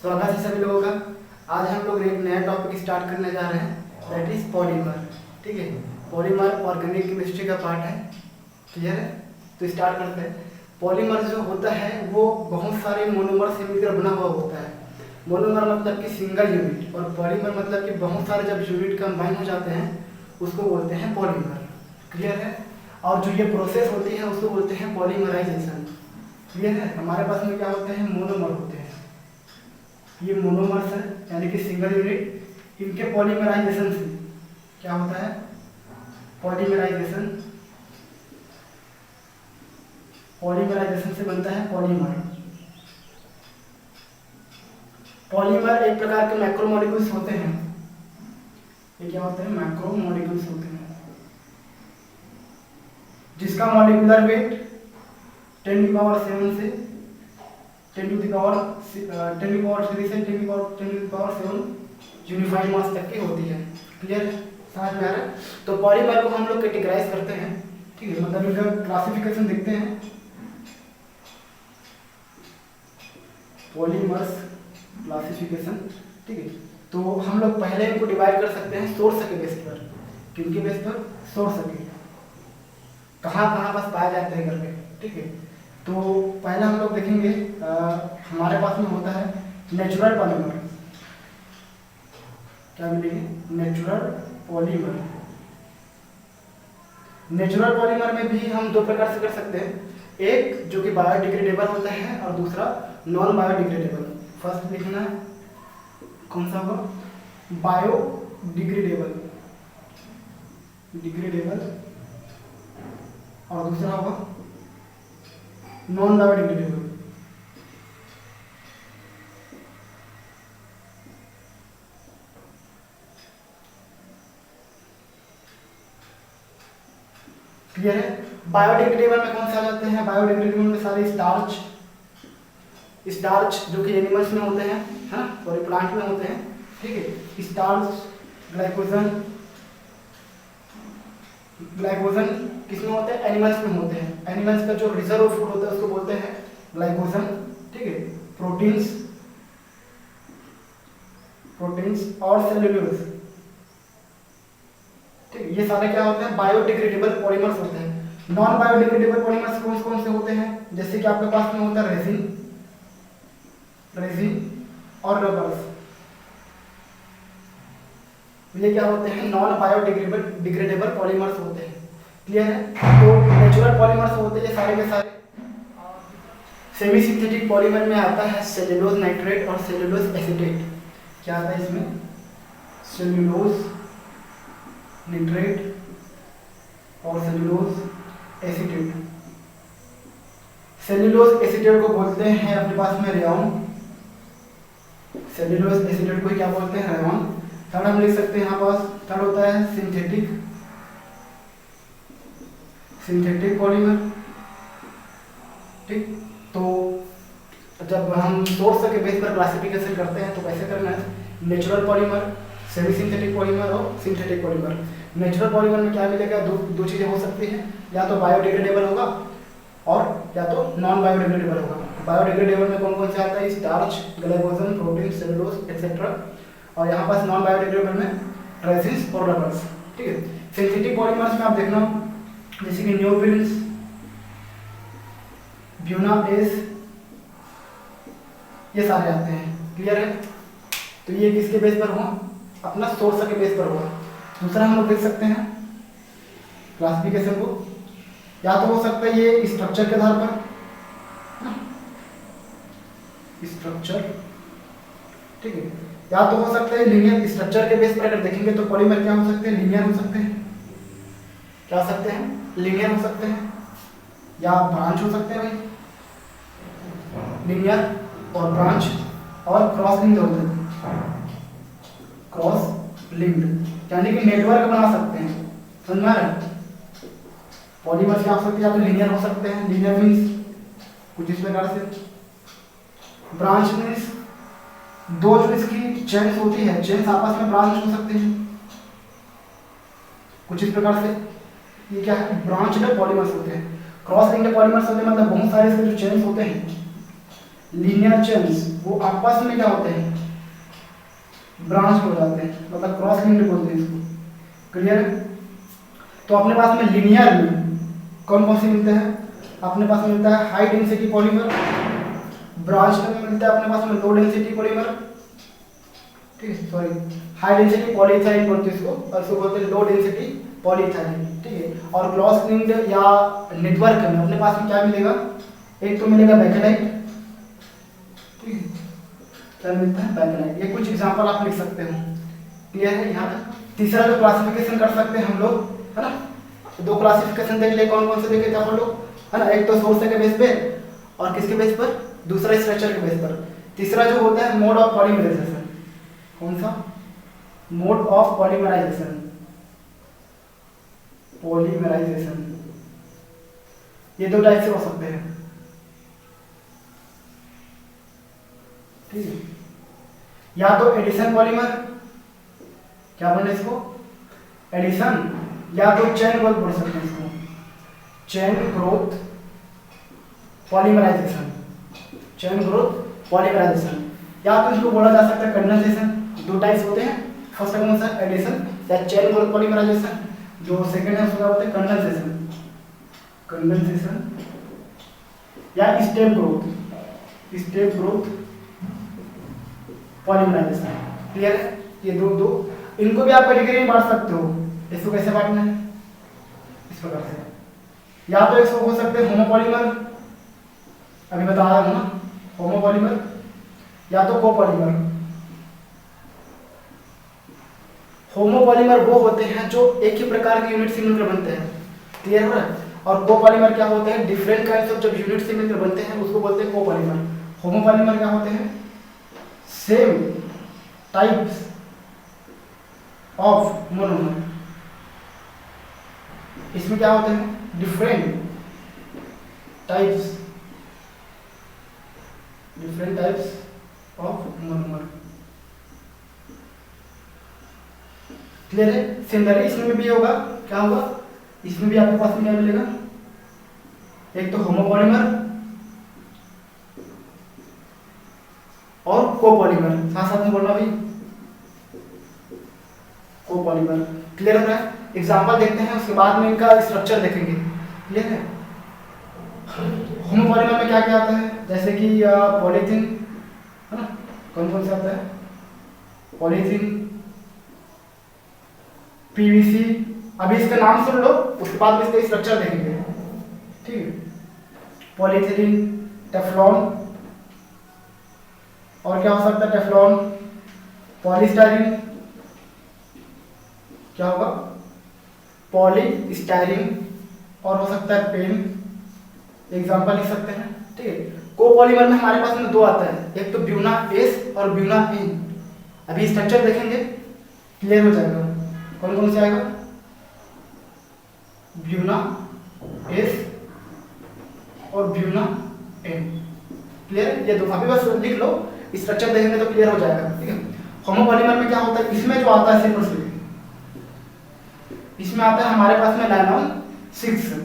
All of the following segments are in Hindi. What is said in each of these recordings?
स्वागत है सभी लोगों का। आज हम लोग एक नया टॉपिक स्टार्ट करने जा रहे हैं, दैट इज पॉलीमर। ठीक है, पॉलीमर ऑर्गेनिक केमिस्ट्री का पार्ट है। क्लियर है? तो स्टार्ट करते हैं। पॉलीमर जो होता है वो बहुत सारे मोनोमर से मिलकर बना हुआ होता है। मोनोमर मतलब कि सिंगल यूनिट, और पॉलीमर मतलब कि बहुत सारे जब यूनिट कंबाइन हो जाते हैं उसको बोलते हैं पॉलीमर। क्लियर है? और जो ये प्रोसेस होती है उसको बोलते हैं पॉलीमराइजेशन। क्लियर है? हमारे पास में क्या होते हैं? मोनोमर होते हैं। ये मोनोमर्स है यानी कि सिंगल यूनिट, इनके पॉलीमराइजेशन से क्या होता है? पॉलीमराइजेशन, पॉलीमराइजेशन से बनता है पॉलीमर। पॉलीमर एक प्रकार के मैक्रोमोलिक्यूल्स होते हैं। ये क्या होते हैं? मैक्रोमोलिक्यूल्स होते हैं, जिसका मॉलिक्यूलर वेट 10⁻7 से 10⁻3 से 10⁻7 यूनिफाइड मास तक की होती है। क्लियर है? समझ में आ रहा है? तो पॉलीमर को हम लोग कैटेगराइज करते हैं। ठीक है, मतलब इनका क्लासिफिकेशन देखते हैं। Polymers classification. ठीक है, तो हम लोग पहले इनको डिवाइड कर सकते हैं सोर्स के बेस पर। किनके बेस पर? सोर्स के, कहाँ कहाँ बस पाए जाते हैं करके। ठीक है, तो पहले हम लोग देखेंगे हमारे पास में होता है नेचुरल पॉलीमर। क्या मिलेंगे? Natural polymer. नेचुरल पॉलीमर में भी हम दो प्रकार से कर सकते हैं, एक जो कि बायोडिग्रेडेबल होता है और दूसरा नॉन बायोडिग्रेडेबल। फर्स्ट लिखना है कौन सा होगा? बायोडिग्रेडेबल, डिग्रेडेबल, और दूसरा होगा नॉन बायोडिग्रेडेबल। क्लियर है? बायोडिग्रेडेबल में कौन से आ जाते हैं? बायोडिग्रेडेबल में सारे स्टार्च जो कि एनिमल्स में होते हैं, है ना, और प्लांट में होते हैं। ठीक है, स्टार्च, ग्लाइकोजन किसमें होते हैं? एनिमल्स में होते हैं। एनिमल्स का जो रिजर्व फूड होता है उसको बोलते हैं ग्लाइकोजन। ठीक है, प्रोटीन्स और सेल्यूलोज। ठीक, ये सारे क्या होते हैं? बायोडिग्रेडेबल पॉलीमर्स होते हैं। नॉन बायोडिग्रेडेबल पॉलीमर्स कौन कौन से होते हैं? जैसे कि आपके पास में होता है रेजिन और रबर्स। ये क्या होते हैं? नॉन बायोडिग्रेडेबल पॉलीमर्स होते हैं। क्लियर है? तो नेचुरल पॉलीमर्स होते हैं सारे के सारे। सेमी सिंथेटिक पॉलीमर में आता है सेल्यूलोज नाइट्रेट और सेल्यूलोज एसीटेट। क्या आता है इसमें? सेल्यूलोज नाइट्रेट और सेल्यूलोज एसीटेट। सेल्यूलोज एसीटेट को बोलते हैं अपने पास में रेयॉन। सेल्यूलोज एसीटेट को क्या बोलते हैं? रेयॉन। थर्ड हम लिख सकते हैं यहाँ पास, थर्ड होता है सिंथेटिक पॉलीमर। ठीक, तो जब हम सोर्स के बेस पर क्लासिफिकेशन करते हैं तो कैसे करना है? Natural polymer, semi synthetic polymer और सिंथेटिक पॉलीमर। नेचुरल पॉलीमर में क्या मिलेगा? दो चीजें हो सकती हैं, या तो बायोडिग्रेडेबल होगा और या तो नॉन बायोडिग्रेडेबल होगा। बायोडिग्रेडेबल में कौन कौन से आता है? Starch, glycogen, protein, cellulose etcetera. और यहाँ पास नॉन बायोडिग्रेडेबल में रेजिन्स और रबर्स। ठीक है, सिंथेटिक पॉलीमर्स में आप देखना जैसे कि न्यूबिल्स, ब्यूनापेस, ये सारे आते हैं। क्लियर है? तो ये किसके बेस पर हुआ? अपना सोर्स के बेस पर हुआ। दूसरा हम लोग देख सकते हैं क्लासिफिकेशन को, या तो हो सकता है ये स्ट्रक्चर के आधार पर, स्ट्रक्चर। ठीक है, या तो हो सकता है लीनियर। स्ट्रक्चर के बेस पर अगर देखेंगे तो पॉलीमर क्या हो सकते हैं? लीनियर हो सकते हैं। क्या हो सकते हैं? लीनियर हो सकते हैं, या ब्रांच हो सकते हैं। भाई लीनियर और ब्रांच और क्रॉस लिंक्ड होते हैं। क्रॉस लिंक्ड यानी कि नेटवर्क बना सकते हैं। समझ में आ रहा है? पॉलीमर क्या हो सकते हैं? या तो लीनियर हो सकते हैं। लीनियर मीन्स कुछ इस प्रकार से। ब्रांच मीन्स दो जो इसकी चेन्स होती है, चेन्स आपस में ब्रांच हो सकते हैं कुछ इस प्रकार से। ये क्या है? ब्रांच्ड पॉलीमर्स होते हैं। क्रॉस लिंक्ड पॉलीमर्स होते हैं मतलब बहुत सारे इसके जो चेन्स होते हैं, लीनियर चेन्स वो आपस में क्या होते हैं, ब्रांच हो जाते हैं, मतलब क्रॉस लिंक्ड बोलते हैं इसको। क्लियर है? तो अपने पास में लीनियर में कौन कौन से मिलते हैं, अपने पास में मिलता है हाई डेंसिटी पॉलीमर, ब्रांच में मिलता है अपने पास में लो डेंसिटी पॉलीमर, ठीक है, सॉरी हाई डेंसिटी पॉलीइथाइलिन बोलते हैं इसको, और इसको बोलते हैं लो डेंसिटी पॉलीइथाइलिन, ठीक है। और क्रॉस लिंक्ड या नेटवर्क में अपने पास में क्या मिलेगा, एक तो मिलेगा बेकेलाइट, ठीक है, क्या मिलता है बेकेलाइट। ये कुछ एग्जांपल आप लिख सकते हो। क्लियर है यहाँ तक? तीसरा जो क्लासिफिकेशन कर सकते हैं हम लोग, है ना, तो दो क्लासिफिकेशन देख ले, कौन कौन से देखे थे हम लोग, है ना, एक तो सोर्स के बेस पे और किसके बेस पर, दूसरा स्ट्रक्चर के बेस पर। तीसरा जो होता है मोड ऑफ पॉलीमराइजेशन, कौन सा, मोड ऑफ पॉलीमराइजेशन, पॉलीमराइजेशन, ये दो टाइप से हो सकते हैं, ठीक है। या तो एडिशन पॉलीमर, क्या बोले इसको, एडिशन, या तो चेन ग्रोथ बोल सकते हैं इसको, chain growth polymerization, chain growth polymerization, या तो इसको बोला जा सकता है कंडेंसेशन। दो टाइप्स होते हैं, फर्स्ट कौन सा, एडिशन या चेन ग्रोथ पॉलीमराइजेशन, जो सेकंड है उसका बोलते हैं कंडेंसेशन, कंडेंसेशन या स्टेप ग्रोथ पॉलीमराइजेशन। क्लियर है? ये दो इनको भी आप कैटेगरी में बांट सकते हो। इसको कैसे बांटना है, इस प्रकार से, या तो इसको हो सकते हैं होमोपॉलीमर, अभी बता रहा हूं ना, होमोपॉलीमर, या तो कोपॉलीमर। होमोपॉलीमर वो होते हैं जो एक ही प्रकार के यूनिट से मिलकर बनते हैं। क्लियर हो रहा है? और कोपॉलीमर क्या होते हैं, डिफरेंट काइंड्स ऑफ जब यूनिट से मिलकर बनते हैं उसको बोलते हैं कोपॉलीमर। होमोपॉलीमर क्या होते हैं, सेम टाइप्स ऑफ मोनोमर, इसमें क्या होते हैं, different types of monomer. Clear है? सिमिलरली इसमें भी होगा, क्या होगा, इसमें भी आपके पास में क्या मिलेगा, एक तो होमोपॉलीमर और कोपॉलीमर, साथ साथ में बोलना भाई, कोपॉलीमर। क्लियर हो रहा है? एग्जांपल देखते हैं, उसके बाद में इनका स्ट्रक्चर देखेंगे। क्लियर है? होमोपॉलीमर में क्या क्या आता है, जैसे कि पॉलीथीन, है ना, कौन कौन से आता है, पॉलीथीन, पीवीसी, अभी इसका नाम सुन लो, उसके बाद में इसका स्ट्रक्चर देखेंगे, ठीक है। पॉलीथिलीन, टेफ्लॉन, और क्या हो सकता है, टेफ्लॉन, पॉलीस्टाइरीन, क्या होगा, पॉलीस्टाइरीन, और हो सकता है पेन, एग्जांपल लिख सकते हैं, ठीक है। कोपॉलीमर में हमारे पास में दो आता है, एक तो ब्यूना एस और ब्यूना एन। अभी स्ट्रक्चर देखेंगे, क्लियर हो जाएगा कौन कौन से आएगा, ब्यूना एस और ब्यूना एन। क्लियर? ये दो अभी बस लिख लो, स्ट्रक्चर देखेंगे तो क्लियर हो जाएगा, ठीक है। होमोपॉलीमर में क्या होता है, इसमें जो आता है सिंपल से, इसमें आता है हमारे पास में नायलॉन 6,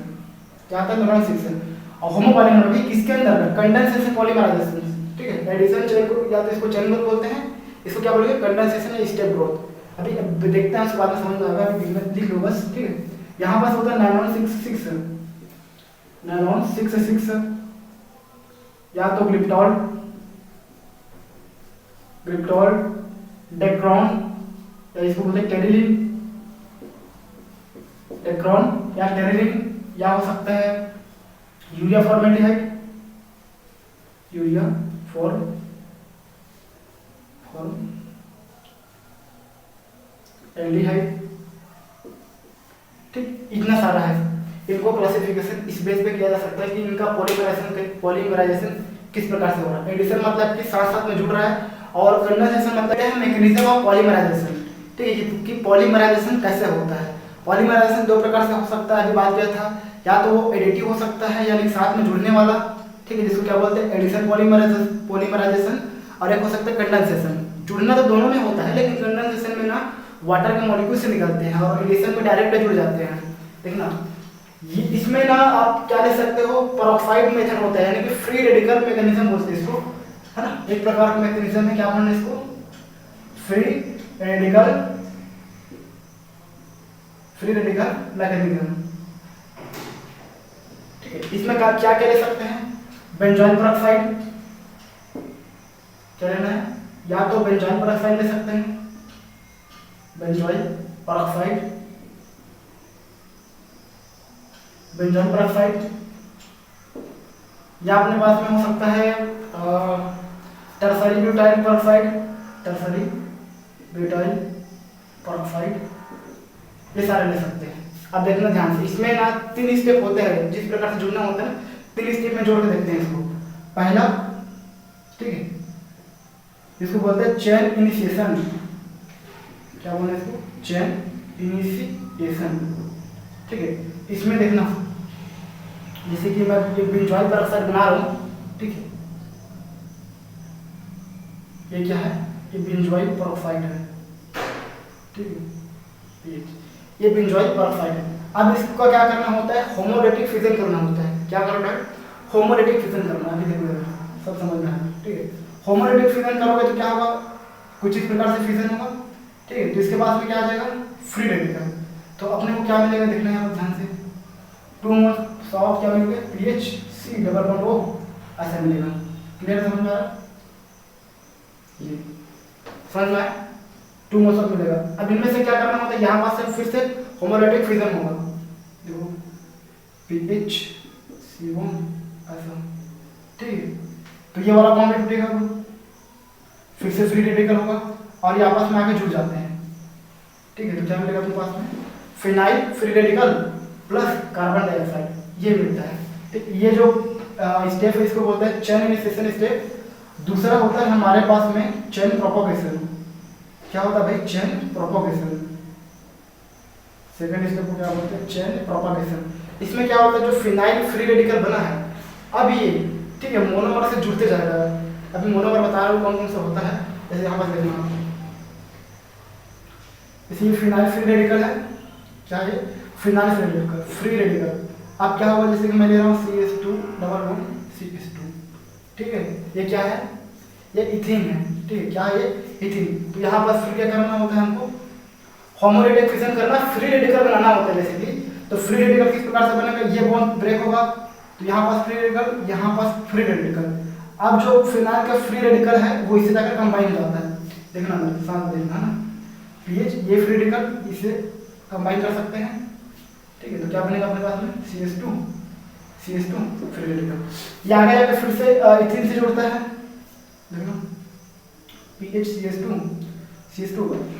क्या आता है, नायलॉन 6। और होमोपॉलीमर भी किसके अंदर, कंडेंसेशन पॉलीमराइजेशन, ठीक है। एडिशन चेन ग्रोथ, या तो इसको चेन ग्रोथ बोलते हैं, इसको क्या बोलेंगे, कंडेंसेशन या स्टेप ग्रोथ। अभी देखते हैं, उसके बाद में समझ में आएगा, अभी लिख लो बस, ठीक है। यहाँ पास होता है नायलॉन 6, नायलॉन 6, या तो ग्लिप्टॉल, डेक्रॉन, या इसको बोलते हैं टेरिलिन, डेक्रॉन या टेरिलिन, या हो सकता है यूरिया फॉर्मेल्डिहाइड, यूरिया एल्डिहाइड, ठीक। इतना सारा है, इनको क्लासिफिकेशन इस बेस पे किया जा सकता है कि इनका पॉलीमराइजेशन किस प्रकार से हो रहा है। एडिशन मतलब कि साथ साथ में जुड़ रहा है, और कंडेंसेशन मतलब है मैकेनिज्म ऑफ पॉलीमराइजेशन, ठीक है, कि पॉलीमराइजेशन कैसे होता है। पॉलीमराइजेशन दो प्रकार से हो सकता है, अभी बात किया था, या तो वो एडिटिव हो सकता है, यानी साथ में जुड़ने वाला, ठीक है, जिसको क्या बोलते हैं, एडिशन पॉलीमराइजेशन, और एक हो सकता है कंडेंसेशन। जुड़ना तो दोनों में होता है, लेकिन कंडेंसेशन में ना वाटर के मॉलिक्यूल से निकलते हैं, और एडिशन में डायरेक्ट जुड़ जाते हैं। देखना, इसमें ना आप क्या ले सकते हो, पेरोक्साइड मेथड होता है, यानी कि फ्री रेडिकल मैकेनिज्म बोलते हैं इसको, है ना। एक प्रकार का मैकेनिज्म है, क्या बोलना इसको, फ्री रेडिकल मैकेनिज्म। ठीक है, इसमें क्या क्या ले सकते हैं, बेंजोइल पेरोक्साइड, क्या लेना है, या तो बेंजोइल पेरोक्साइड ले सकते हैं, बेंजोइल पेरोक्साइड, या अपने पास में हो सकता है टर्सरी ब्यूटाइल पेरोक्साइड, ये सारे ले सकते हैं। अब देखना ध्यान से, इसमें ना 3 स्टेप होते हैं, जिस प्रकार से जुड़ना होता है 3 स्टेप में जोड़ के देखते हैं इसको। पहला, ठीक है, इसको बोलते हैं चेन इनिशिएशन, क्या बोलते हैं इसको, चेन इनिशिएशन। ठीक है, इसमें देखना, जैसे कि मैं बेंजोइल पेरोक्साइड बना रहा हूँ, ठीक है, ये क्या है, ये बेंजोइल पेरोक्साइड है, ठीक है, ये बेंजोइल पेरोक्साइड है। अब इसको क्या करना होता है, होमोलेटिक फिजन करना होता है। क्या करना है, होमोलेटिक फिजन करना, अभी देखो सब समझना है। ठीक है, होमोलेटिक फिजन करोगे तो क्या होगा, कुछ इस प्रकार से फिजन होगा। ठीक है, तो इसके बाद में क्या आ जाएगा, फ्री रेडिकल। तो अपने को क्या मिलेगा, देखना है ध्यान से, 2 मोल्स ऑफ क्या मिलेगा, PHC डबल बॉन्ड O, ऐसा मिलेगा। क्लियर, समझ में आ रहा है, ये समझ में आया, 2 मोल्स ऑफ मिलेगा। अब इनमें से क्या करना होता है, यहाँ पास से फिर से होमोलेटिक फिजन होगा, देखो PHC1 ऐसा। ठीक है, तो ये वाला बॉन्ड टूटेगा, फिर से फ्री रेडिकल होगा और ये आपस में आके जुड़ जाते हैं। ठीक है, तो क्या मिलेगा अपने पास में, phenyl free radical plus carbon dioxide, ये मिलता है। ठीक, ये जो स्टेप है इसको बोलते हैं चेन इनिशिएशन स्टेप। दूसरा होता है हमारे पास में चेन प्रोपोगेशन। क्या होता है भाई, चेन प्रोपोगेशन। सेकंड स्टेप को क्या बोलते हैं, चेन प्रोपोगेशन। इसमें क्या होता है, जो फिनाइल फ्री रेडिकल बना है, अब ये, ठीक है, मोनोमर से जुड़ते जाएगा। अभी मोनोमर बता रहा हूँ कौन कौन सा होता है, जैसे यहाँ पर देखना, इसलिए फिनाइल फ्री रेडिकल है, क्या है, फिनाइल फ्री रेडिकल। अब क्या होगा, जैसे कि मैं ले रहा हूँ CH2 डबल बॉन्ड CH2, ठीक है, ये क्या है, ये इथीन है। ठीक है, क्या है, ये इथीन। तो यहाँ पर फिर क्या करना होता है, हमको होमोलेटिक फिजन करना, फ्री रेडिकल बनाना होता है बेसिकली। तो फ्री रेडिकल किस प्रकार से बनेगा, ये बॉन्ड ब्रेक होगा, तो यहाँ पास फ्री रेडिकल, यहाँ पास फ्री रेडिकल। अब जो फिनाइल का फ्री रेडिकल है वो इससे जाकर कंबाइन हो जाता है, देखना साथ देखना ना, पीएच ये फ्री रेडिकल इसे कंबाइन कर सकते हैं। ठीक है, तो क्या बनेगा अपने पास में, CH2 फ्री रेडिकल। ये आगे जाकर फिर से इथिन से जुड़ता है, देखना PHCH2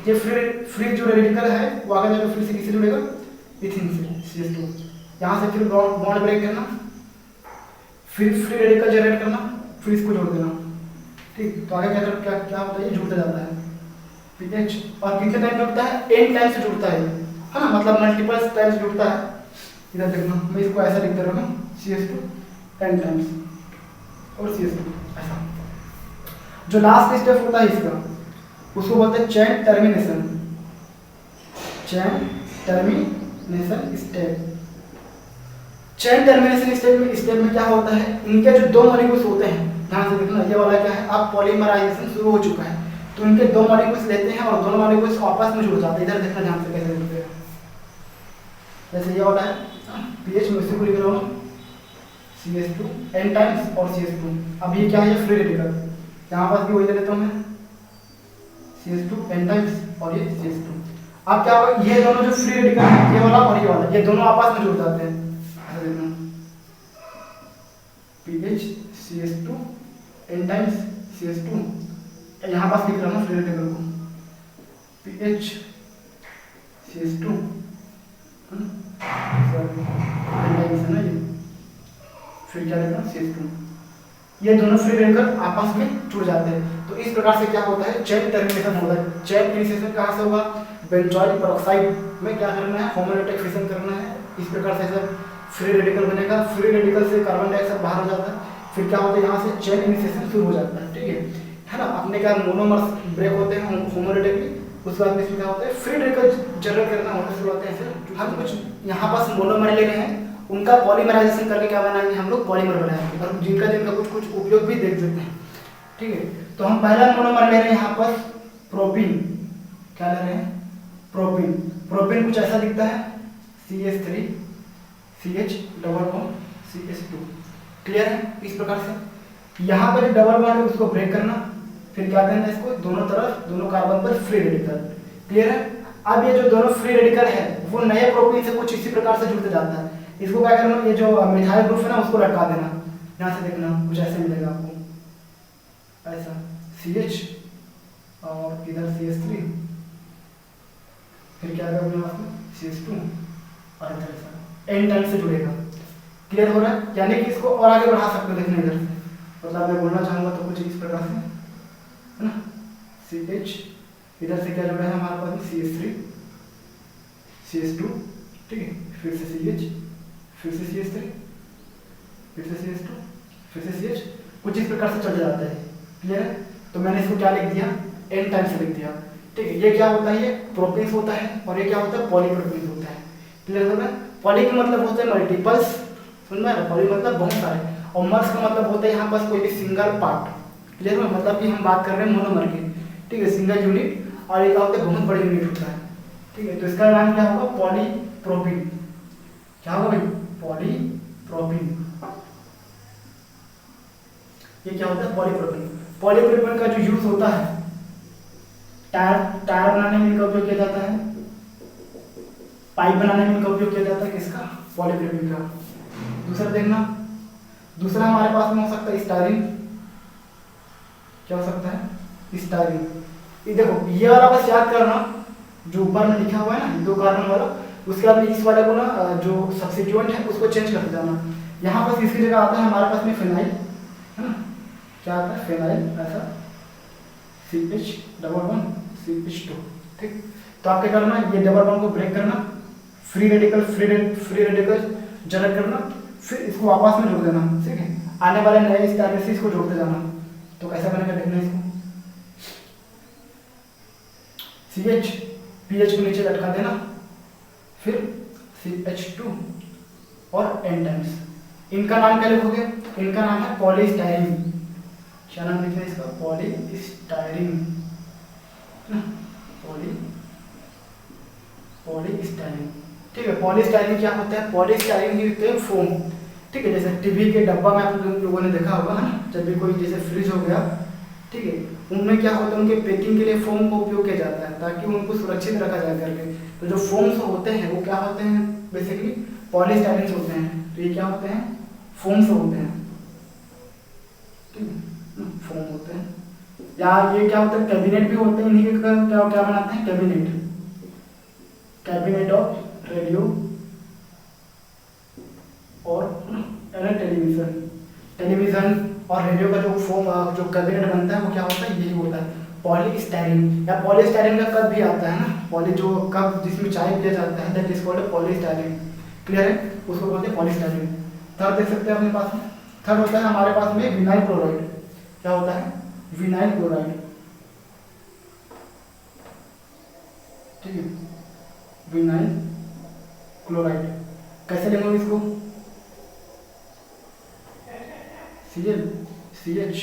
ये फ्री जो रेडिकल है वो आगे जाकर फिर से किससे जुड़ेगा, इथिन से, CH2। यहाँ से फिर बॉन्ड ब्रेक करना, फिर फ्री रेडिकल जनरेट करना, फिर इसको जोड़ देना। ठीक, तो आगे क्या होता है, ये जुड़ता जाता है PH, और कितने टाइम जुड़ता है, n टाइम से जुड़ता है ना, मतलब मल्टीपल टाइम से जुड़ता है। इधर देखना, मैं इसको ऐसा लिखते रहूँगा, CH2 n टाइम्स और CH2 ऐसा। जो लास्ट स्टेप होता है इसका, उसको बोलते हैं chain termination step. Chain termination step में क्या होता है, इनके जो 2 मॉलिक्यूल्स होते हैं, ध्यान से देखना, ये वाला क्या है, अब पॉलीमराइजेशन शुरू हो चुका है, तो इनके 2 मॉलिक्यूल्स लेते हैं और दोनों मॉलिक्यूल्स आपस में जुड़ जाते हैं। इधर देखना ध्यान से कैसे जुड़ते हैं, जैसे ये वाला है पीएच में इसको लिख रहा हूँ CH2 n टाइम्स और CH2। अब ये क्या है, फ्री रेडिकल, यहाँ पास भी वही ले लेता हूँ मैं, CH2 n टाइम्स और ये CH2। अब क्या होगा, ये दोनों जो फ्री रेडिकल है, ये वाला और ये वाला, ये दोनों आपस में जुड़ जाते हैं। PH CH2 n times CH2, यहाँ पास लिख रहा हूँ फ्री रेडिकल को, PH CH2 है, फिर क्या लिखना, CH2। ये दोनों फ्री रेडिकल आपस में जुड़ जाते हैं। तो इस प्रकार से क्या होता है, चेन टर्मिनेशन होता है। चेन इनिशिएशन कहाँ से होगा, बेंजोइल पेरोक्साइड में क्या करना है, होमोलेटिक फिशन करना है। इस प्रकार से फ्री रेडिकल बनेगा, फ्री रेडिकल से कार्बन डाइऑक्साइड बाहर हो जाता है, फिर क्या होता है, यहाँ से चेन इनिशिएशन शुरू हो जाता है। ठीक है ना, अपने क्या मोनोमर्स ब्रेक होते हैं होमोलेटिकली, उसके बाद में इसमें क्या होता है, फ्री रेडिकल जनरेट करना होता है। शुरू होते हैं हम कुछ यहाँ पास मोनोमर ले रहे हैं, उनका पॉलीमराइजेशन करके क्या बनाएंगे हम लोग, पॉलीमर बनाएंगे, और जिनका कुछ उपयोग भी देख देते हैं। ठीक है। तो हम पहला मोनोमर ले रहे हैं यहाँ पर प्रोपीन, क्या ले रहे हैं, प्रोपीन। प्रोपीन कुछ ऐसा दिखता है, CH3 CH double bond CH2, clear है। इस प्रकार से यहाँ पर डबल बॉन्ड है उसको ब्रेक करना, फिर क्या करना है इसको दोनों तरफ, दोनों कार्बन पर फ्री रेडिकल, क्लियर है। अब ये जो दोनों फ्री रेडिकल है वो नए प्रोपीन से कुछ इसी प्रकार से जुड़ते जाता है। इसको क्या करना, ये जो मिथाइल ग्रुप है ना उसको लटका देना, यहाँ से देखना कुछ ऐसे मिलेगा आपको, ऐसा CH और इधर CH3, फिर क्या करेंगे आपको CH2 और इधर ऐसा एन टाइम से जुड़ेगा, क्लियर हो रहा है। यानी कि इसको और आगे बढ़ा सकते हो, देखने इधर से, मतलब मैं बोलना चाहूँगा तो कुछ इस प्रकार से है ना, CH इधर से क्या जुड़ा है हमारे पास में CH3 CH2, ठीक है, फिर से CH, फिर से CH3, फिर से CH2, फिर से CH, कुछ इस प्रकार से चल जाता है, क्लियर है। तो मैंने इसको क्या लिख दिया, एन टाइम से लिख दिया, ठीक है। ये क्या होता है, ये प्रोपीन्स होता है और ये क्या होता है, पॉलीप्रोपीन्स होता है, क्लियर हो रहा है। पॉली का मतलब होता है मल्टीपल्स, समझ में आ रहा है, पॉली मतलब बहुत सारे, और मर्स का मतलब होता है यहाँ पास कोई भी सिंगल पार्ट, क्लियर है। मतलब कि हम बात कर रहे हैं मोनोमर की, ठीक है, सिंगल यूनिट, और ये क्या होता है बहुत बड़ी यूनिट होता है, ठीक है। तो इसका नाम क्या होगा, पॉलीप्रोपीन, क्या होगा भाई, पॉलीप्रोपीन। ये क्या होता है, पॉलीप्रोपीन। पॉलीप्रोपीन का जो यूज होता है टायर बनाने में इनका उपयोग किया जाता है, पाइप बनाने में इनका उपयोग किया जाता है, किसका, पॉलीप्रोपीन का। दूसरा देखना, दूसरा हमारे पास में हो सकता है स्टाइरिन, क्या हो सकता है, स्टाइरिन। ये देखो ये वाला बस याद करना, जो ऊपर में लिखा हुआ है ना 2 कार्बन वाला, उसके बाद इस वाले को ना जो सब्स्टिट्यूएंट है उसको चेंज कर देना। यहाँ पर इसकी जगह आता है हमारे पास में फिनाइल, है ना, क्या आता है फिनाइल, ऐसा CH डबल बॉन्ड CH2, ठीक। तो आप क्या करना, ये डबल बॉन्ड को ब्रेक करना, फ्री रेडिकल जनरेट करना, फिर इसको वापस में जोड़ देना, ठीक है। आने वाले नए स्टाइल से इसको जोड़ते जाना। तो कैसा बनेगा देखना, इसको CH PH को नीचे लटका देना, फिर CH2 और N टाइम्स। इनका नाम क्या लिखोगे, इनका नाम है पॉलीस्टाइरीन, क्या नाम लिखना है इसका, पॉलीस्टाइरीन, पॉलीस्टाइरीन, ठीक है। पॉलीस्टाइरीन क्या होता है, पॉलीस्टाइरीन ही होते हैं फोम, ठीक है। जैसे टीवी के डब्बा में आप लोगों ने देखा होगा, है ना, जब भी कोई जैसे फ्रिज हो गया, ठीक है, उनमें क्या होता है, उनके पैकिंग के लिए फोम का उपयोग किया जाता है ताकि उनको सुरक्षित रखा जाए करके। तो जो फोम्स होते हैं वो क्या होते हैं, बेसिकली पॉलीस्टाइरीन होते हैं। तो ये क्या होते हैं, फोम्स होते हैं, ठीक है, फोम होते हैं। या ये क्या होता है, कैबिनेट भी होते हैं, इन्हीं के क्या बनाते हैं, कैबिनेट ऑफ रेडियो और टेलीविजन और रेडियो का जो फोम जो कैबिनेट बनता है वो क्या होता है, यही होता है पॉलीस्टाइरीन। या पॉलीस्टाइरीन का कप भी आता है ना, पॉली जो कप जिसमें चाय पिया जाता है, that is called polystyrene, clear है, उसको बोलते हैं पॉलीस्टाइरीन। थर्ड देख सकते हैं अपने पास में, थर्ड होता है हमारे पास में विनाइल क्लोराइड, क्या होता है, विनाइल क्लोराइड, ठीक है, विनाइल क्लोराइड। कैसे लेंगे इसको, Cl CH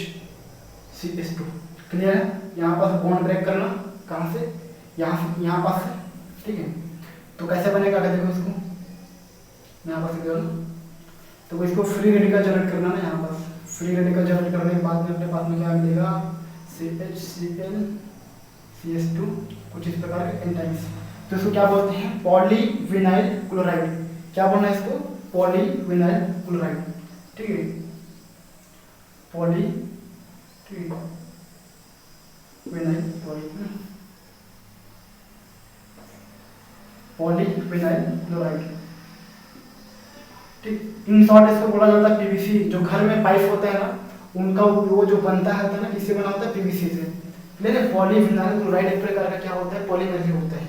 CH2, क्लियर है। यहाँ पास बॉन्ड ब्रेक करना, कहाँ से, यहाँ पास से, ठीक है। तो कैसे बनेगा, अगर देखो इसको यहाँ पास से, तो इसको फ्री रेडिकल जनरेट करना ना, यहाँ पास फ्री रेडिकल जनरेट करने के बाद में अपने पास में क्या मिलेगा, CHCl CH2, कुछ इस प्रकार के N टाइम्स। तो इसको क्या बोलते हैं, पॉलीविनाइल क्लोराइड। क्या बोलना है इसको, पॉलीविनाइल क्लोराइड, ठीक है, पॉली, ठीक है, विनाइल पॉलीविनाइल क्लोराइड, ठीक। इन शॉर्ट इसको बोला जाता है PVC। जो घर में पाइप होता है ना, उनका वो जो बनता है ना, किससे बना होता है, PVC से, लेकिन पॉलीविनाइल क्लोराइड एक प्रकार का क्या होता है, पॉलीमर होता है।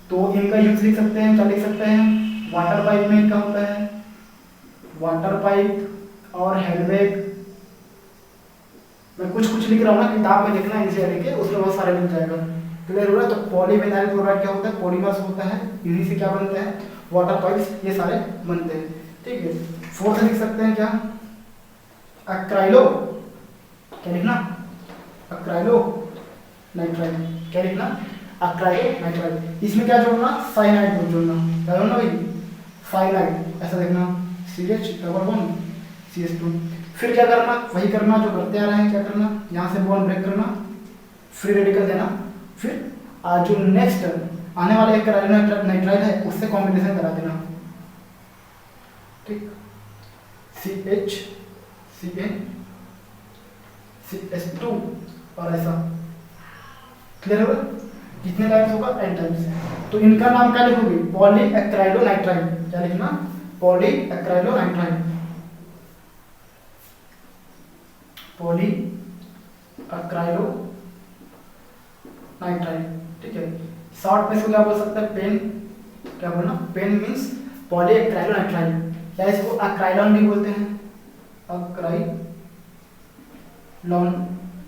तो इनका यूज लिख सकते हैं, क्या लिख सकते हैं, वाटर पाइप में इनका होता है, वाटर पाइप और हैंडबैग। मैं कुछ लिख रहा हूँ ना, किताब में देखना एनसीईआरटी के, उसमें बहुत सारे मिल जाएगा, क्लियर हो रहा है। तो पॉलीविनाइल क्लोराइड क्या होता है, पॉलीमर्स होता है, इन्हीं से क्या बनता है, वाटर पाइप्स, ये सारे बनते हैं, ठीक है। फोर्थ लिख सकते हैं क्या, क्या लिखना, अक्राइलो नाइट्राइल, क्या लिखना, अक्राइलो नाइट्राइल। इसमें क्या जोड़ना, साइनाइड जोड़ना, क्या जोड़ना भाई, साइनाइड, ऐसा देखना CH डबल बॉन्ड CH2। फिर क्या करना, वही करना जो करते आ रहे हैं, क्या करना, यहाँ से बॉन्ड ब्रेक करना, फ्री रेडिकल देना, फिर जो नेक्स्ट आने वाला एक नाइट्राइल है उससे कॉम्बिनेशन करा देना, ठीक, CH CN CH2 और ऐसा, क्लियर होगा, कितने टाइम्स होगा, n टाइम्स। तो इनका नाम क्या लिखोगे, पॉली एक्राइलो नाइट्राइल, क्या लिखना, poly acrylo nitrile, poly acrylo nitrile, ठीक है। शॉर्ट में इसको क्या बोल सकते हैं, पेन, क्या बोलना, pen means poly acrylo nitrile, या इसको अक्राइलॉन भी बोलते हैं, अक्राइलॉन,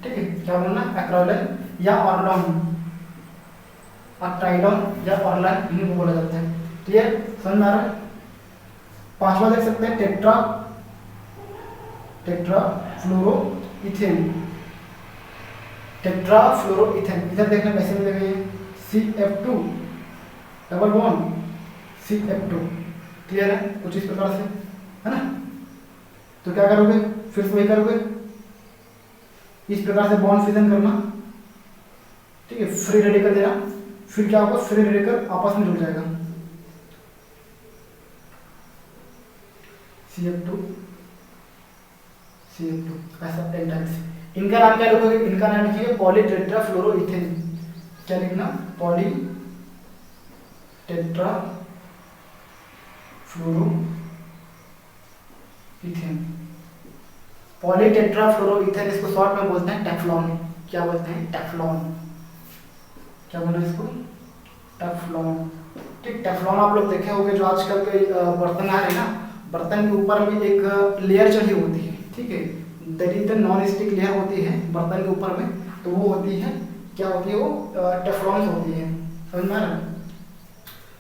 ठीक है, क्या बोलना, अक्राइलॉन या ऑर्लॉन, अक्राइलॉन या ऑर्लॉन इन्हीं को बोला जाता है, क्लियर, समझ में आ रहा है। पांचवा देख सकते हैं, टेट्राफ्लोरोइथेन, टेट्राफ्लोरोइथेन, इधर देखना कैसे मिलेगा, ये CF2 double bond CF2, clear है, कुछ इस प्रकार से, है ना। तो क्या करोगे, फिर से वही करोगे, इस प्रकार से बॉन्ड फिजन करना, ठीक है, फ्री रेडिकल देना, फिर क्या होगा, फ्री रेडिकल आपस में जुड़ जाएगा, CF2 ऐसा n टाइम्स। इनका नाम क्या लिखोगे, इनका नाम लिखिए पॉलीटेट्राफ्लोरोइथेन, क्या लिखना, पॉलीटेट्राफ्लोरोइथेन, पॉलीटेट्राफ्लोरोइथेन, इसको शॉर्ट में बोलते हैं टेफ्लॉन, क्या बोलते हैं, टेफ्लॉन, क्या बोलते हैं इसको, टेफ्लॉन, ठीक। टेफ्लॉन आप लोग देखे होंगे, जो आजकल के बर्तन आ रहे हैं ना, बर्तन के ऊपर में एक लेयर चढ़ी होती है, ठीक है, that is the non stick layer होती है बर्तन के ऊपर में, तो वो होती है, क्या होती है, वो टेफ्लॉन होती है, समझ में आ रहा है।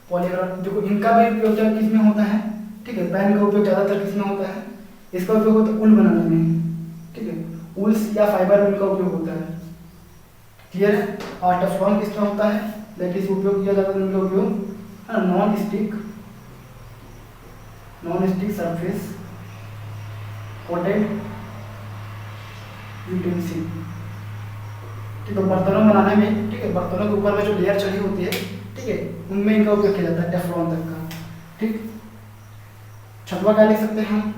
पॉलीग्राफ जो इनका भी उपयोग किस में होता है, ठीक है, पेन का उपयोग ज़्यादातर किस में होता है, इसका उपयोग होता है ऊल बनाने में, ठीक है, ऊल्स या फाइबर में इनका उपयोग होता है, क्लियर है। और टेफ्लॉन किस में होता है, दैट इज उपयोग किया जाता है, इनका उपयोग non stick surface coated utensil, ठीक है, बर्तनों बनाने में, ठीक है, बर्तनों के ऊपर में जो लेयर चढ़ी होती है, ठीक है, उनमें इनका उपयोग किया जाता है टेफ्लॉन तक का, ठीक। छतवा क्या लिख सकते हैं हम,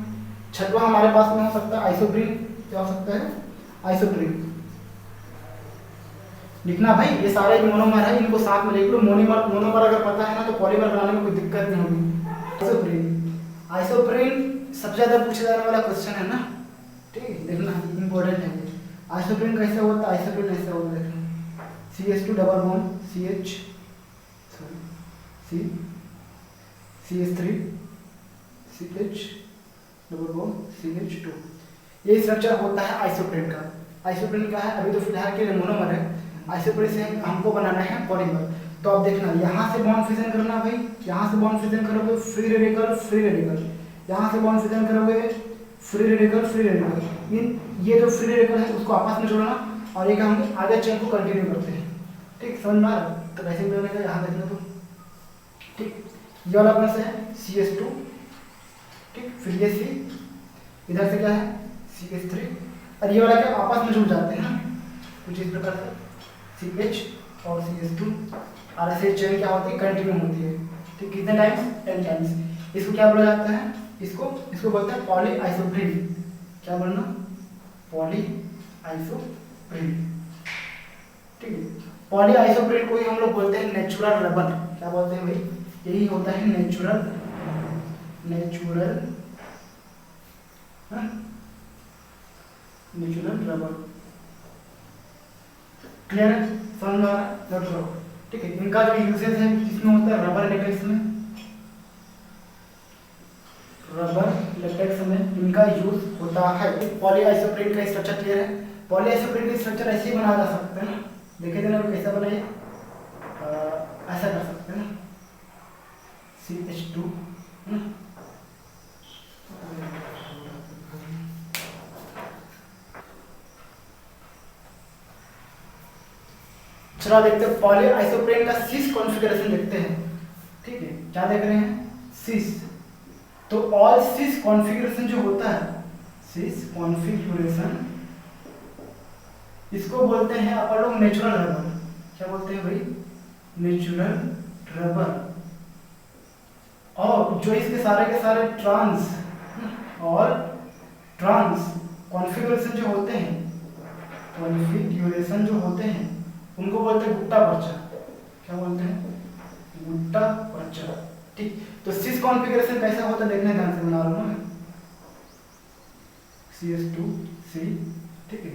छतवा हमारे पास में हो सकता है आइसोप्रीन, क्या हो सकता है, आइसोप्रीन लिखना भाई, ये सारे मोनोमर है, इनको साथ में लिख लो, मोनोमर अगर पता है ना तो पॉलीमर बनाने में कोई दिक्कत नहीं होगी। आइसोप्रीन सबसे ज्यादा पूछा जाने वाला क्वेश्चन है ना, ठीक है, देखना इंपॉर्टेंट है। आइसोप्रीन कैसे होता है, आइसोप्रीन ऐसे होता है, देखना CH2 double bond CH3 CH double bond CH2, ये स्ट्रक्चर होता है आइसोप्रीन का। आइसोप्रीन का है, अभी तो फिलहाल के लिए मोनोमर है, आइसोप्रीन से हमको बनाना है पॉलीमर। तो आप देखना, यहाँ से बॉन्ड फिजन करना भाई, यहाँ से बॉन्ड फिजन करोगे, फ्री रेडिकल, यहाँ से बॉन्ड फिजन करोगे, फ्री रेडिकल, ये जो फ्री रेडिकल है उसको आपस में जोड़ना, और ये हम आगे चेन को कंटिन्यू करते हैं, ठीक, समझ में आ रहा है। तो कैसे मिलेगा, यहाँ देखना तो, ठीक, ये वाला कौन सा है, CH2, ठीक, फिर ये C, इधर से क्या है CH3, और ये वाला क्या आपस में जुड़ जाते हैं ना, कुछ इस प्रकार से CH और CH2, और ऐसे चेन क्या होती है, कंटिन्यू होती है, ठीक, कितने टाइम्स, n टाइम्स। इसको क्या बोला जाता है, इसको बोलते हैं पॉली आइसोप्रीन, क्या बोलना, पॉली आइसोप्रीन, ठीक है। पॉली आइसोप्रीन को ही हम लोग बोलते हैं नेचुरल रबर, क्या बोलते हैं भाई, यही होता है नेचुरल रबर, क्लियर है, समझ में आ रहा है, ठीक है। इनका जो यूजेस है किसमें होता है, रबर लेटेक्स में इनका यूज होता है। पॉली आइसोप्रीन का स्ट्रक्चर क्लियर है, पॉली आइसोप्रीन का स्ट्रक्चर ऐसे ही बनाया जा सकता है ना, देखे थे ना कैसा बनाइए, ऐसा कर सकते हैं ना, CH2, चलो देखते हैं पॉली आइसोप्रेन का सिस कॉन्फ़िगरेशन देखते हैं। ठीक है, क्या देख रहे हैं, सिस। तो ऑल सिस कॉन्फ़िगरेशन जो होता है, सिस कॉन्फ़िगरेशन, इसको बोलते हैं अपन लोग नेचुरल रबर। क्या बोलते हैं भाई, नेचुरल रबर। और जो इसके सारे के सारे ट्रांस और ट्रांस कॉन्फ़िगरेशन जो होते हैं, कॉन्फ़िगरेशन जो होते हैं, उनको बोलते हैं गुट्टा पर्चा। क्या बोलते हैं, गुट्टा पर्चा। ठीक, तो सिस कॉन्फ़िगरेशन कैसा होता है देखने ध्यान से बना रहा हूं मैं। CS2C, ठीक है,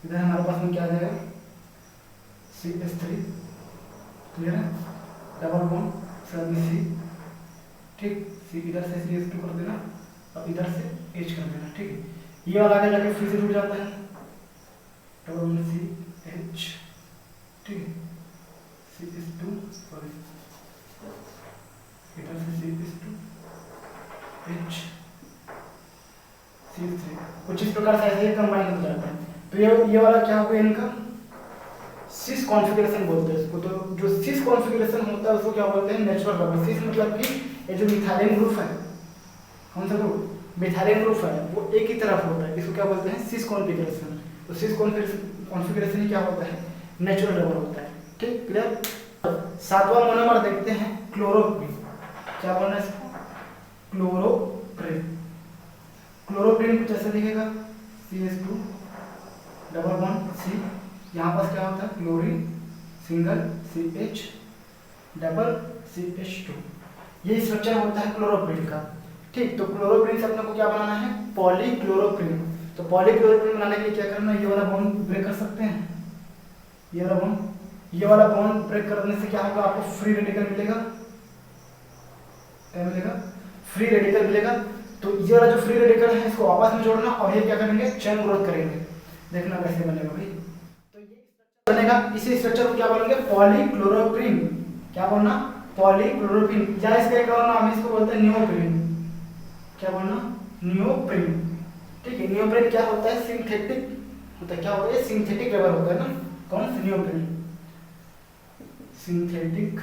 इधर हमारे पास में क्या आ जाएगा, CS3, क्लियर है, डबल बॉन्ड C, ठीक, C इधर से CS2 कर देना और इधर से H कर देना। ठीक है, ये वाला आगे जाके फिर से जुड़ जाता है, डबल बॉन्ड CH, ठीक है, CS2 सॉरी, इधर से CS2 H CS3, कुछ इस प्रकार से ऐसे कंबाइन हो जाता है। तो ये वाला क्या हो गया इनका सिस कॉन्फ़िगरेशन बोलते हैं इसको। तो जो सिस कॉन्फ़िगरेशन होता है उसको क्या बोलते हैं, नेचुरल रबर। सिस मतलब कि ये जो मिथाइलिन ग्रुप है, कौन सा ग्रुप, मिथाइलिन ग्रुप है, वो एक ही तरफ होता है, इसको क्या बोलते हैं, सिस कॉन्फ़िगरेशन। तो सिस कॉन्फ़िगरेशन क्या होता है, नेचुरल रबर होता है। ठीक, क्लियर। सातवां मोनोमर देखते हैं, क्लोरोप्रीन। क्या बोलना है इसको, क्लोरोप्रीन। क्लोरोप्रीन कुछ ऐसा दिखेगा, CS2 डबल बॉन्ड C, यहाँ पास क्या होता है, chlorine single CH double CH2, ये स्ट्रक्चर होता है क्लोरोप्रीन का। ठीक, तो क्लोरोप्रीन से अपने को क्या बनाना है, पॉलीक्लोरोप्रीन। तो पॉलीक्लोरोप्रीन बनाने के लिए क्या करना है, ये वाला बॉन्ड ब्रेक कर सकते हैं, ये वाला बॉन्ड ब्रेक करने से क्या होगा, आपको फ्री रेडिकल मिलेगा। क्या मिलेगा, फ्री रेडिकल मिलेगा। तो ये वाला जो फ्री रेडिकल है इसको आपस में जोड़ना और ये क्या करेंगे, चेन ग्रोथ करेंगे। देखना कैसे बनेगा भाई, तो ये स्ट्रक्चर बनेगा, इसी स्ट्रक्चर को क्या बोलेंगे, पॉलीक्लोरोप्रीन। क्या बोलना, पॉलीक्लोरोप्रीन, या इसका एक और नाम इसको बोलते हैं नियोप्रीन। क्या बोलना, नियोप्रीन। ठीक है, नियोप्रीन क्या होता है, सिंथेटिक होता है। क्या होता है, सिंथेटिक रबर होता है ना, कौन सा, नियोप्रीन, सिंथेटिक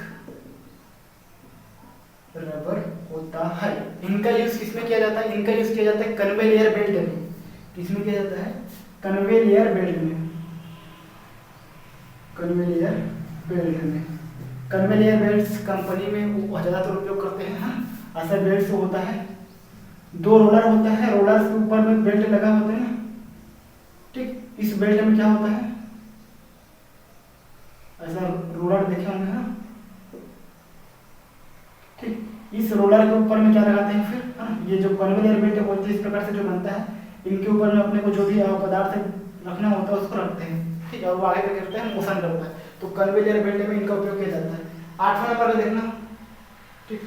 रबर होता है। इनका यूज किसमें किया जाता है, इनका यूज किया जाता है कन्वेयर बेल्ट में। किसमें किया जाता है, कन्वेयर बेल्ट में, कन्वेयर बेल्ट में। कन्वेयर बेल्ट्स कंपनी में वो ज़्यादातर उपयोग करते हैं। ऐसा बेल्ट होता है, दो रोलर होता है, रोलर के ऊपर में बेल्ट लगा होता है ना। ठीक, इस बेल्ट में क्या होता है, ऐसा रोलर देखे होंगे ना। ठीक, इस रोलर के ऊपर में क्या लगाते हैं फिर, ये जो कन्वेयर बेल्ट बोलते हैं, इस प्रकार से जो बनता है, इनके ऊपर में अपने को जो भी पदार्थ रखना होता है उसको रखते हैं। ठीक है, और वो आगे क्या करते हैं, मोशन करता है। तो कन्वेयर बेल्ट में इनका उपयोग किया जाता है। 8वां नंबर में देखना। ठीक,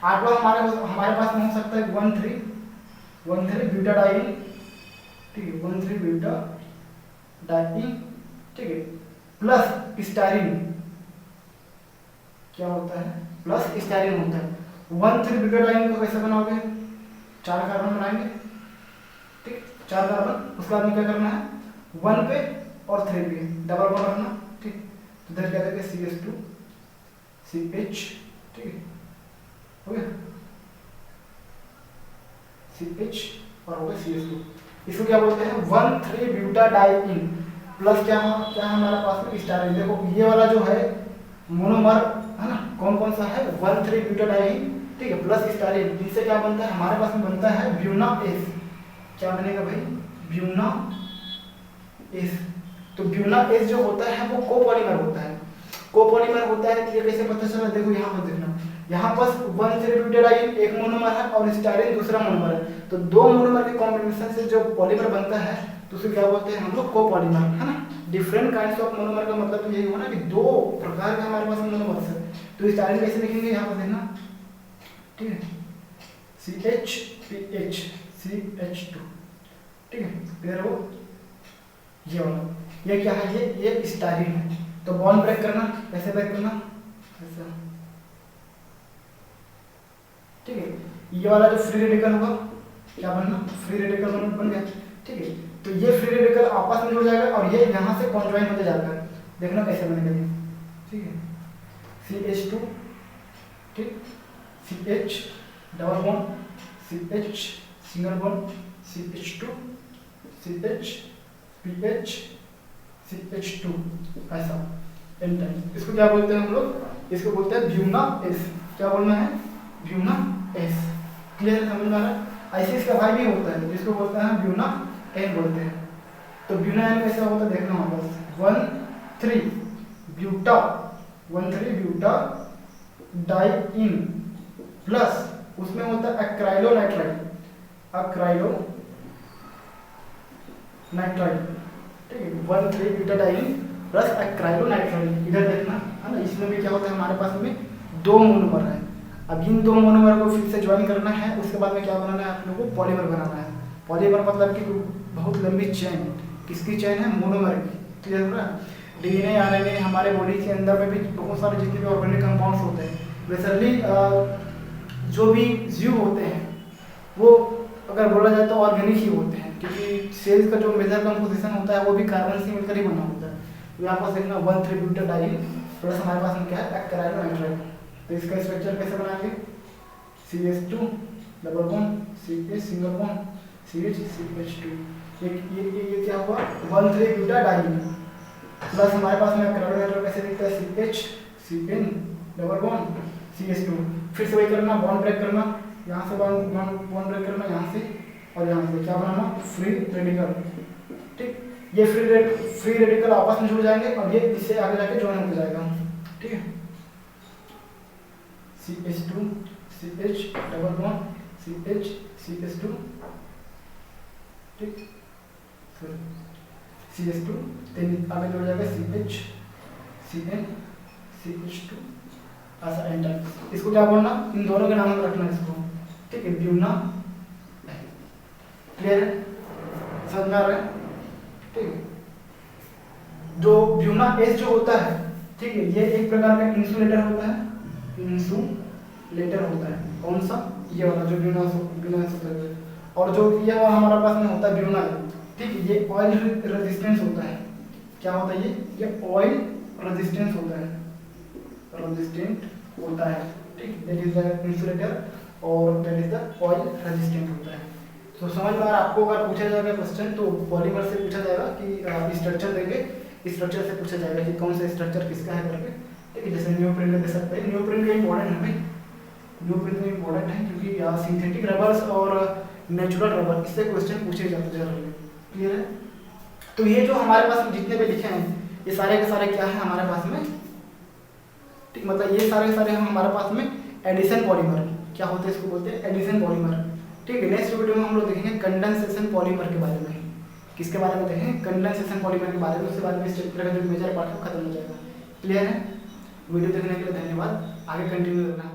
8वां हमारे पास में हो सकता है 1,3 ब्यूटाडाइन। ठीक है, 1,3 ब्यूटाडाइन। ठीक है, प्लस स्टाइरिन। क्या होता है, प्लस स्टाइरिन होता है। 1,3 ब्यूटाडाइन को कैसे बनाओगे, 4 कार्बन बनाएंगे। ठीक, 4 कार्बन, उसके बाद में क्या करना है, 1 पे और 3 पे डबल बॉन्ड रखना। ठीक, तो इधर क्या देंगे, CS2 CH। ठीक है, हो गया, CH और हो गया CS2। इसको क्या बोलते हैं, 1,3 ब्यूटाडाइन प्लस क्या हमारे पास में स्टाइरिन। देखो ये वाला जो है मोनोमर है ना, कौन कौन सा है, 1,3 ब्यूटाडाइन। ठीक है, प्लस स्टाइरिन, जिससे क्या बनता है, हमारे पास में बनता है ब्यूना एस। क्या बनेगा भाई, ब्यूना एस। तो ब्यूना एस जो होता है वो कोपॉलीमर होता है। कोपॉलीमर होता है, ये कैसे पता चला, देखो यहाँ पर देखना, यहाँ पर 1,3 ब्यूटाडाइन एक मोनोमर है और स्टाइरिन दूसरा मोनोमर है। तो दो मोनोमर के कॉम्बिनेशन से जो पॉलीमर बनता है तो उसे क्या बोलते हैं हम लोग, कोपॉलीमर, है ना। डिफरेंट काइंड्स ऑफ मोनोमर का मतलब यही हुआ ना कि दो प्रकार के हमारे पास मोनोमर्स है। तो स्टाइरिन कैसे लिखेंगे, यहाँ पर देखना। ठीक है, CH CH2। ठीक है, क्लियर हो, ये वाला, ये क्या है, ये स्टाइरिन है। तो बॉन्ड ब्रेक करना, कैसे ब्रेक करना, ऐसा। ठीक है, ये वाला जो फ्री रेडिकल होगा क्या बनना, फ्री रेडिकल बन गया। ठीक है, तो ये फ्री रेडिकल आपस में जुड़ जाएगा और ये यहाँ से कॉन्जॉइन होते जाकर, देखना कैसे बनेगा ये। ठीक है, CH2, ठीक, CH double bond, CH single bond, CH2, CH, PH, CH2, ऐसा एन टाइप। इसको क्या बोलते हैं हम लोग? इसको बोलते हैं ब्यूना एस। क्या बोलना है? Buena S. क्लियर है, समझ में आ रहा है? ऐसे इसका भाई भी होता है जिसको बोलते हैं ब्यूना एन बोलते हैं। तो ब्यूना एन कैसा होता है देखना होगा, 1,3 ब्यूटा, 1,3 ब्यूटा डाइइन प्लस उसमें होता है एक्राइलोनाइट्राइड, एक्राइलोनाइट्राइड, ठीक है, 1,3 ब्यूटा डाइइन प्लस एक्राइलोनाइट्राइड। इधर देखना है ना, इसमें भी क्या होता है हमारे पास में 2 मोनोमर है। अब इन 2 मोनोमर को फिर से ज्वाइन करना है, उसके बाद में क्या बनाना है आप लोगों को? पॉलीमर बनाना है। पॉलीमर मतलब कि बहुत लंबी चेन, किसकी चेन है? मोनोमर की। क्लियर हो रहा है? डीएनए आरएनए हमारे बॉडी के अंदर में भी बहुत सारे जितने भी ऑर्गेनिक कंपाउंड्स होते हैं, बेसिकली जो भी जीव होते हैं वो अगर बोला जाए तो ऑर्गेनिक ही होते हैं, क्योंकि सेल्स का जो मेजर कंपोजिशन होता है वो भी कार्बन से मिलकर ही बना होता है। तो यहाँ पास देखना 1,3 ब्यूटाडाइन प्लस हमारे पास में क्या है? एक्राइलोनाइट्राइड। तो इसका स्ट्रक्चर कैसे बनाएंगे? CH2 double bond, CH single bond, CH CH2। ये क्या हुआ? 1,3 ब्यूटाडाइन प्लस हमारे पास में एक्राइलोनाइट्राइड कैसे दिखता है? CH CN double bond, CH2। फिर से वही करना, बॉन्ड ब्रेक करना, यहाँ से बॉन्ड ब्रेक करना, यहाँ से और यहाँ से क्या बनाना? Free radical. ठीक, ये फ्री रेडिकल आपस में जुड़ जाएंगे और ये इससे आगे जाके ज्वाइन हो जाएगा। ठीक है, CH2 CH double bond, CH CH2, ठीक, CH2 आगे जुड़ जाएगा CH CN CH2, ऐसा एंटर। इसको क्या बोलना? इन दोनों के नाम में रखना इसको, ठीक है, ब्यूना। क्लियर है, समझ में आ रहा है? ठीक है, जो ब्यूना एस जो होता है, ठीक है, ये एक प्रकार का इंसुलेटर होता है, इंसुलेटर होता है। कौन सा? ये वाला जो ब्यूना होता है। और जो ये वाला हमारा पास में होता है ब्यूना, ठीक है, ये ऑयल रेजिस्टेंस होता है। क्या होता है ये ऑयल रेजिस्टेंस होता है, रेजिस्टेंट होता है। ठीक, दैट इज द इंसुलेटर और that is the oil resistant होता है। तो समझ में आ रहा है? आपको अगर पूछा जाएगा क्वेश्चन तो पॉलीमर से पूछा जाएगा कि स्ट्रक्चर देंगे, स्ट्रक्चर से पूछा जाएगा कि कौन सा स्ट्रक्चर किसका है करके। ठीक है, जैसे न्यूप्रिन दे सकते हैं। न्यूप्रिन का इंपॉर्टेंट है भाई, न्यूप्रिन में इंपॉर्टेंट है क्योंकि सिंथेटिक रबर्स और नेचुरल रबर इससे क्वेश्चन पूछे जाते हैं जनरली। क्लियर है? तो ये जो हमारे पास जितने भी लिखे हैं ये सारे के सारे क्या है हमारे पास में? ठीक, मतलब ये सारे के सारे हम हमारे पास में एडिशन पॉलीमर। क्या होते हैं? इसको बोलते हैं एडिशन पॉलीमर। ठीक है, नेक्स्ट वीडियो में हम लोग देखेंगे कंडेंसेशन पॉलीमर के बारे में। किसके बारे में देखेंगे? कंडेंसेशन पॉलीमर के बारे में। उसके बाद में इस चैप्टर का जो मेजर पार्ट है वो खत्म हो जाएगा। क्लियर है? वीडियो देखने के लिए धन्यवाद। आगे कंटिन्यू करना।